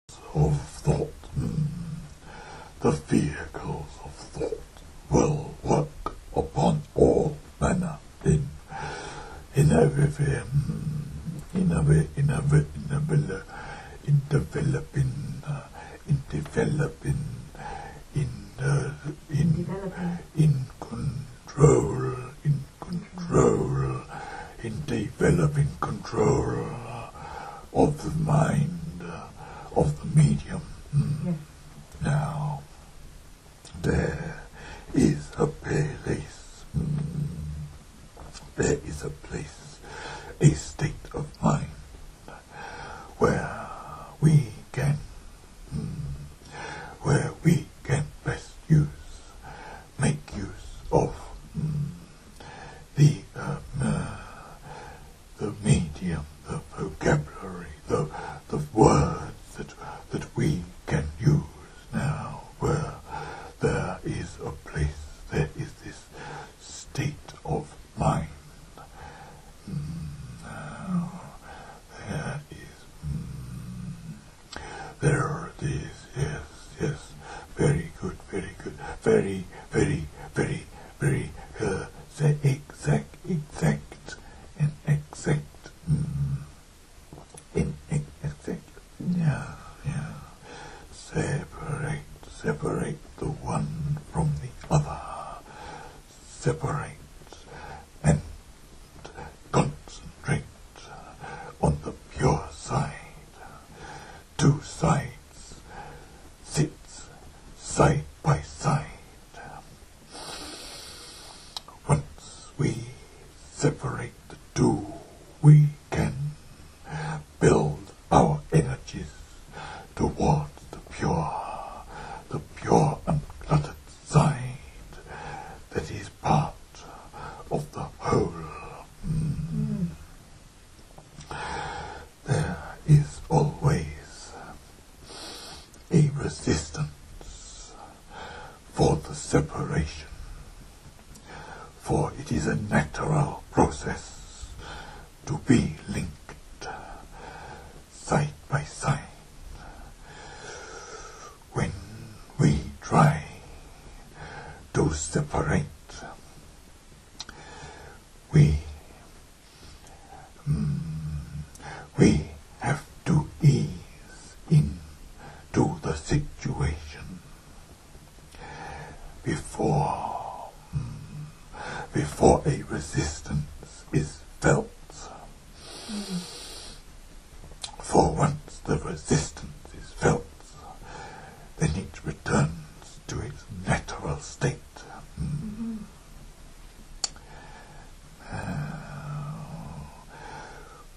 of thought, the vehicles of thought will work upon all manner in developing control of the mind, of the medium. Now, there is a place, a state of mind where we can best make use of the medium, the vocabulary, the words that we can use now, where there is a place, there is this state of mind. Now, there it is, yes, very good, very, separate the one from the other, separate and concentrate on the pure side. Two sides sit side by side. Once we separate the two, we can build our energies towards the pure uncluttered side that is part of the whole. There is always a resistance for the separation, for it is a natural process to be linked side by side. When we try to separate, we have to ease into the situation before a resistance is felt. For once the resistance is felt, then it returns to its natural state.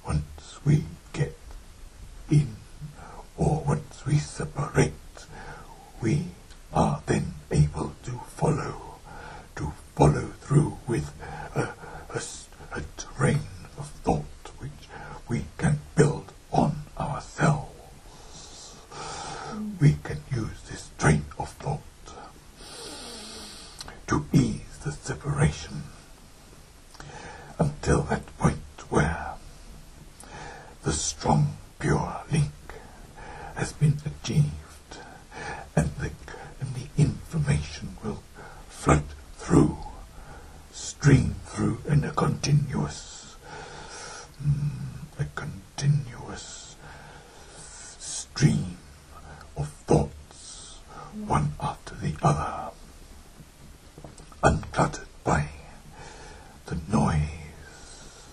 Once we get in, or once we separate, we are then able to follow through with a train of thought which we can build on ourselves. We can use this train of thought to ease the separation until that point where the strong pure link has been achieved, and the information will flood through, stream through in a continuous stream of thoughts, one after the other, uncluttered by the noise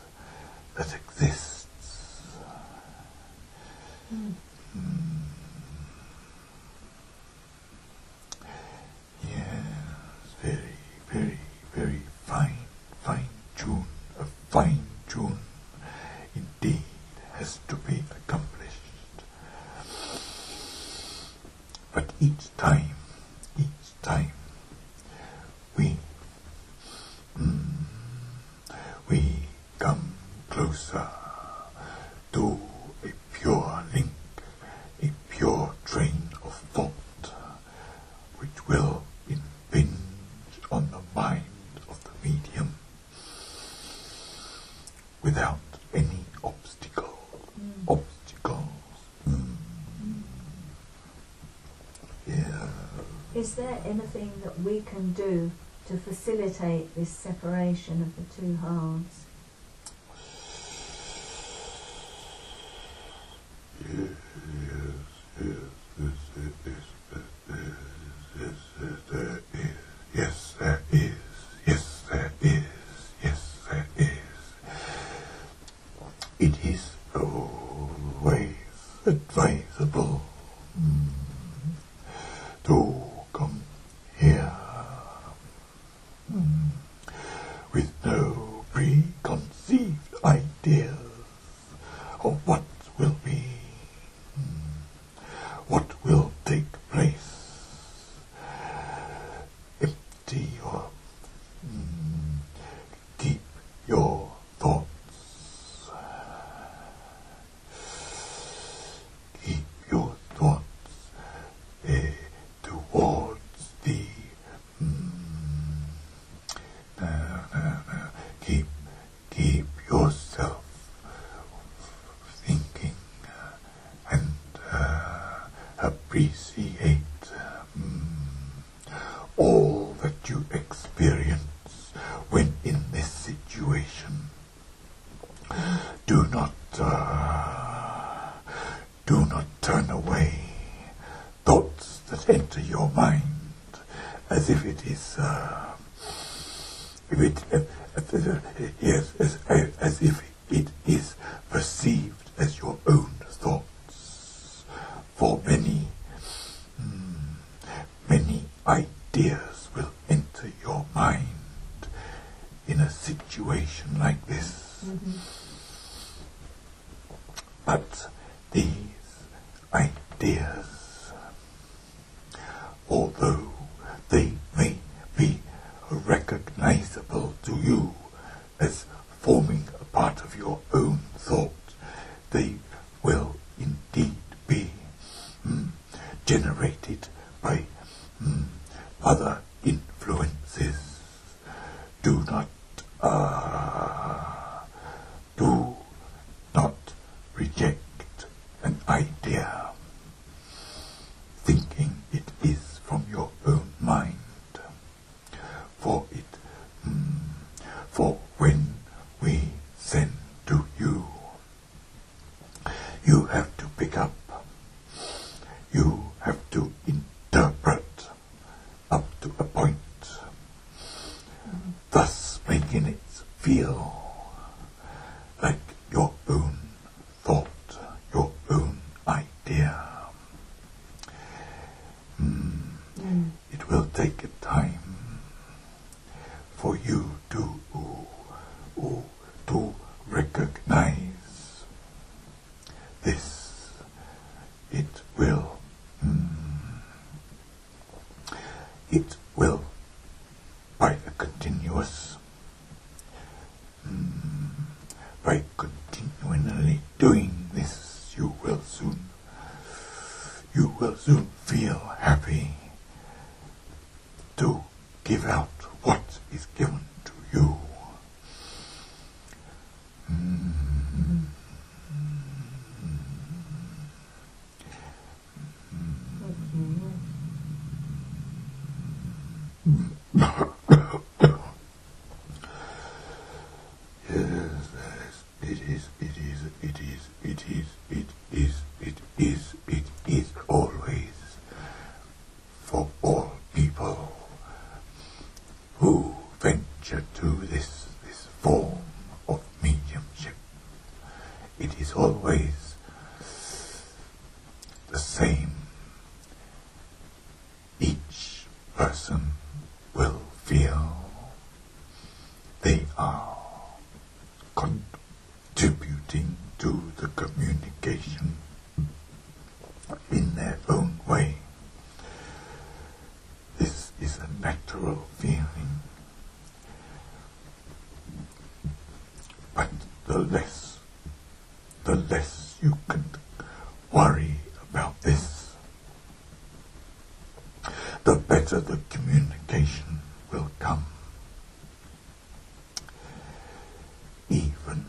that exists. Yes, very fine tune. A fine tune indeed has to be accomplished. But each time we come closer to a pure link, a pure train of thought, which will impinge on the mind of the medium without any obstacles. Is there anything that we can do to facilitate this separation of the two halves? Yes, there is. Yes, there is. Yes, there is. It is always advisable to come here with no preconceived ideas of what will be, what will take place. Empty your, keep your thoughts, keep your thoughts towards the, keep yourself thinking and appreciate all that you experience when in this situation. Do not turn away thoughts that enter your mind as if it is as if it is perceived as your own thoughts. For many ideas will enter your mind in a situation like this. But these ideas, although they may be recognizable to you as forming a part of your own thought, they will indeed be generated by other influences. Do not reject an idea thinking it is from your own mind, for when we send to you, you have to pick up, you have to interpret up to a point, thus making it feel like your own thought, your own idea. It will take a time for you to recognize this. It will by a continuous by continually doing this, you will soon feel happy to give out what is given to you. It is always for all people who venture to this form of mediumship. It is always the same. Each person will feel they are contributing to the communication in their own way. This is a natural feeling, but the less you can worry about this, the better the communication will come. Even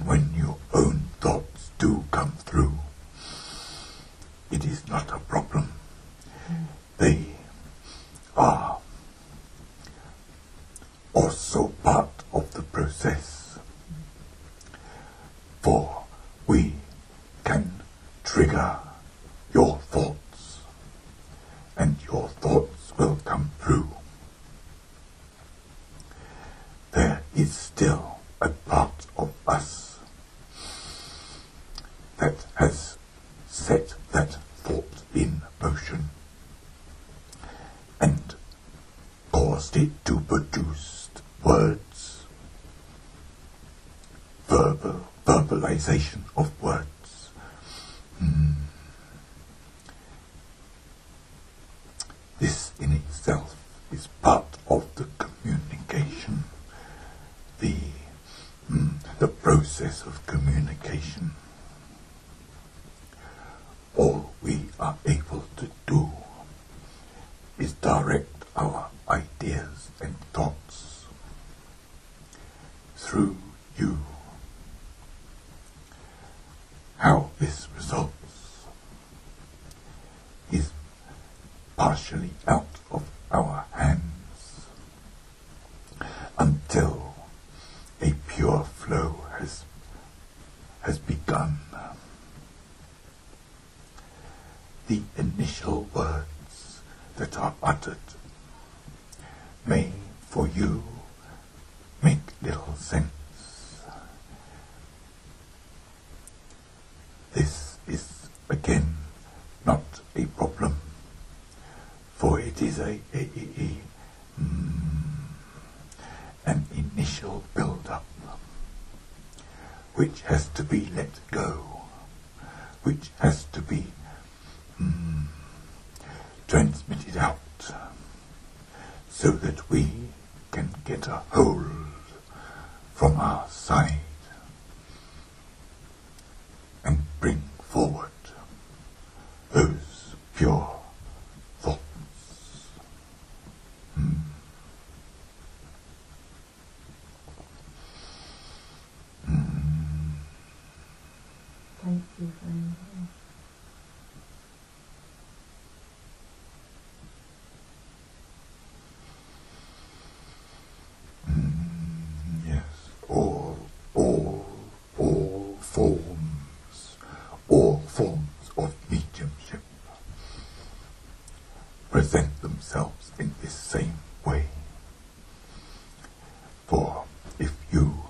when your own thoughts do come through, it is not a problem. trigger your thoughts, and your thoughts will come through. There is still a part of us that has set that thought in motion and caused it to produce words, verbalization of words. This in itself is part of the communication, the process of communication. All we are able to do is direct our ideas and thoughts through you. How this results is partially out of our hands until a pure flow has begun. The initial words that are uttered may for you make little sense. This is again not a problem, for it is an initial build-up which has to be let go, which has to be transmitted out, so that we can get a hold from our side and bring forward those pure thoughts. Thank you for anything. Yes, all forms of mediumship present themselves in this same way. For if you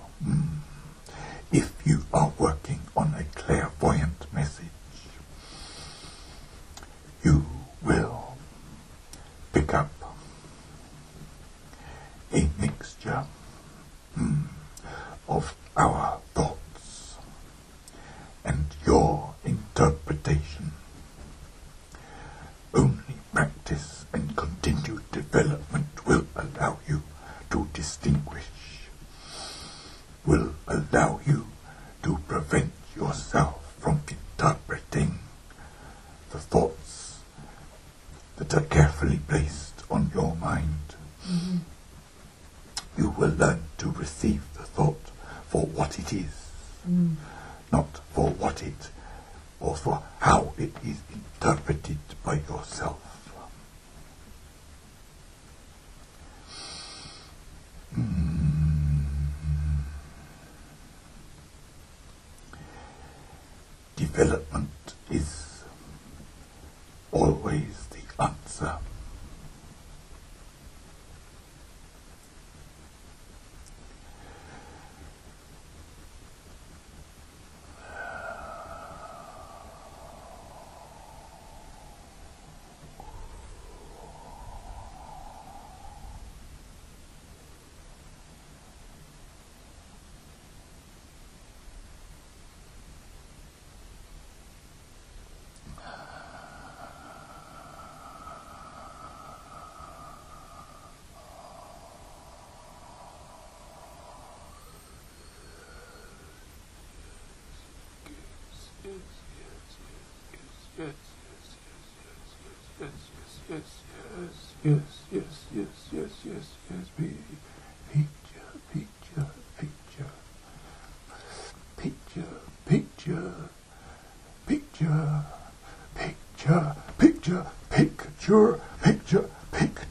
are working on a clairvoyant message, you will pick up a mixture of our thoughts and your interpretation. Only practice and continued development will allow you to distinguish, will allow you to prevent yourself from interpreting the thoughts that are carefully placed on your mind. Mm-hmm. You will learn to receive the thought for what it is, not for what it or for how it is interpreted by yourself. Development is always the answer.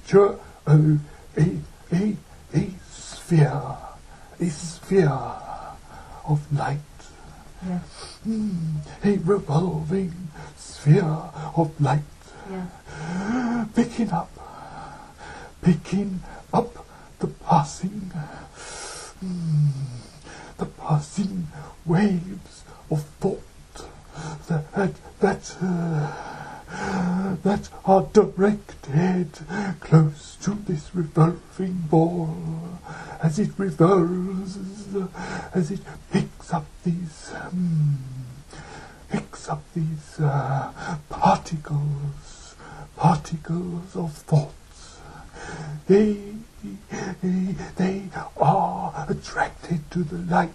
Picture a sphere of light. Yes. A revolving sphere of light, Yes. picking up the passing waves of thought that are directed close to this revolving ball, as it revolves, as it picks up these particles of thoughts. They are attracted to the light.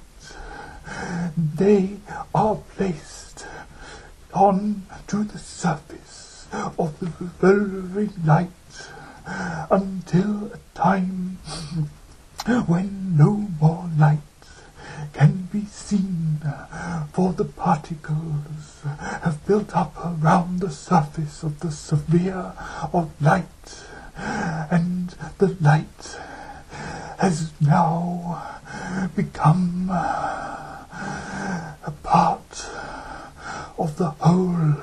They are placed on to the surface of the revolving light until a time when no more light can be seen, for the particles have built up around the surface of the sphere of light, and the light has now become a part of the whole.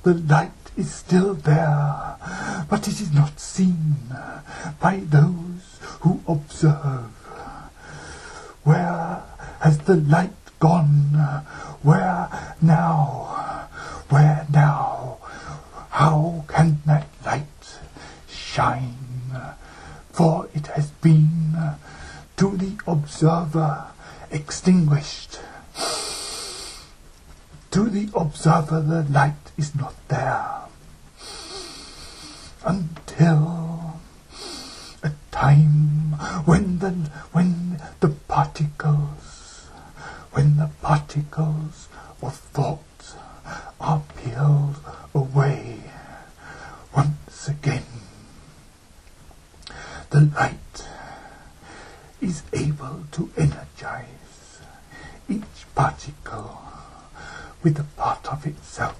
The light is still there, but it is not seen by those who observe. Where has the light gone? Where now? How can that light shine? For it has been, to the observer, extinguished. To the observer, the light is not there until a time when the particles of thought are peeled away once again. The light is able to energize each particle with a part of itself,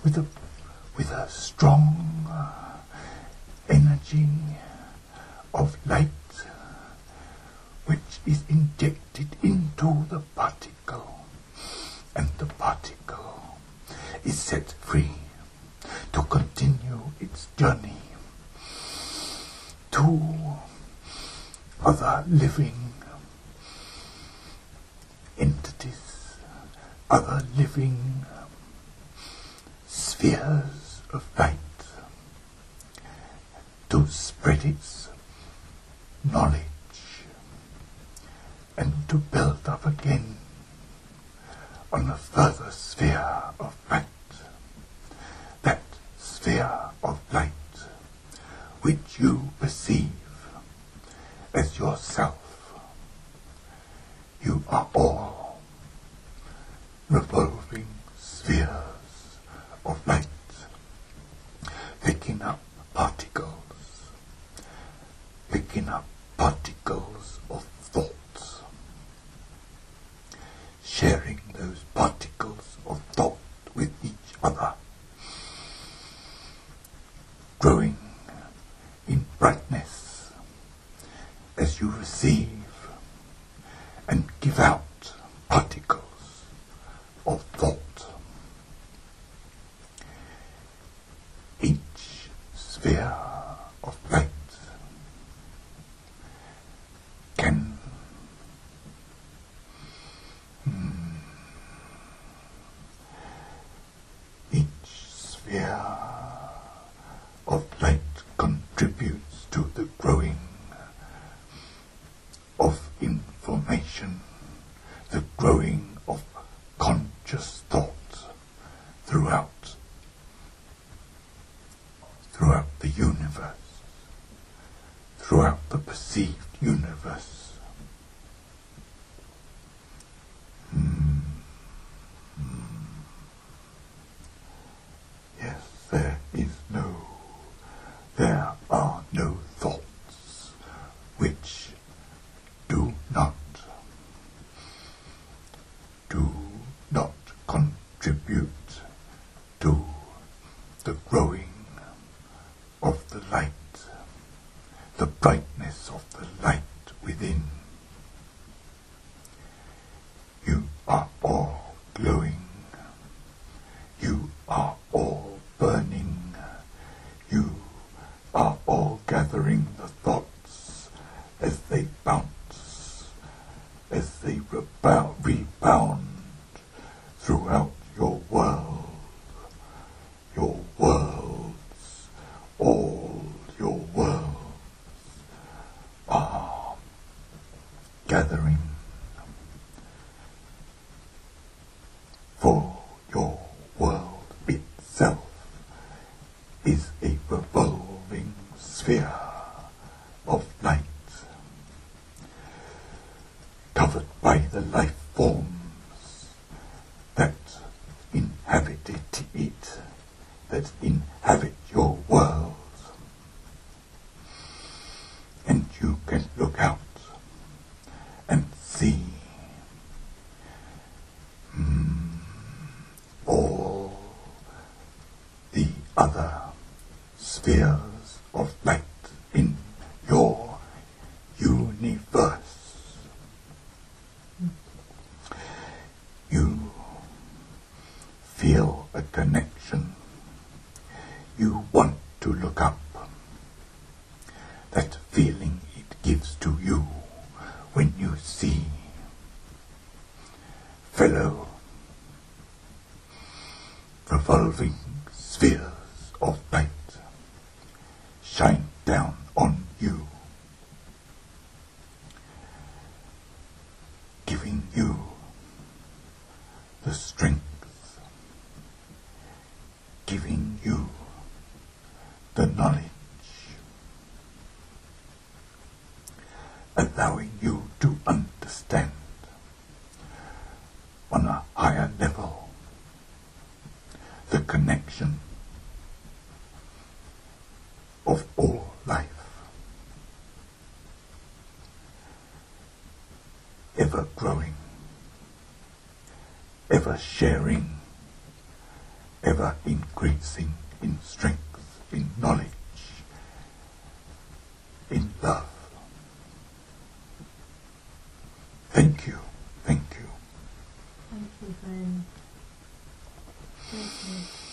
with a strong energy of light, which is injected into the particle, and the particle is set free to continue its journey to other living entities, other living spheres of light, to spread its knowledge and to build up again on a further sphere of light, that sphere of light which you perceive as yourself. You are all revolving spheres of light, picking up particles of thought, sharing those particles of thought with each other, growing in brightness as you receive and give out particles of thought. Each sphere of light can contributes to the growing of information, the growing of conscious thought throughout the universe, throughout the perceived universe. Yes, there are no thoughts which do not contribute to the growing of the light, the brightness of the light within. You are all glowing. You are all burning. You are all gathering the thoughts as they bounce, as they rebound throughout your world, your worlds, all your worlds are gathering for your world itself is a revolving sphere of light, covered by the life forms that inhabit it, that inhabit your world. And you can look out and see all the other spheres of light in your universe. You feel a connection. You want to look up. That feeling it gives to you when you see fellow revolving spheres of light shine down on you, giving you the strength, giving you the knowledge, allowing you to understand on a higher level the connection of all life, ever growing, ever sharing, ever increasing in strength, in knowledge, in love. Thank you, thank you. Thank you, friend. Thank you.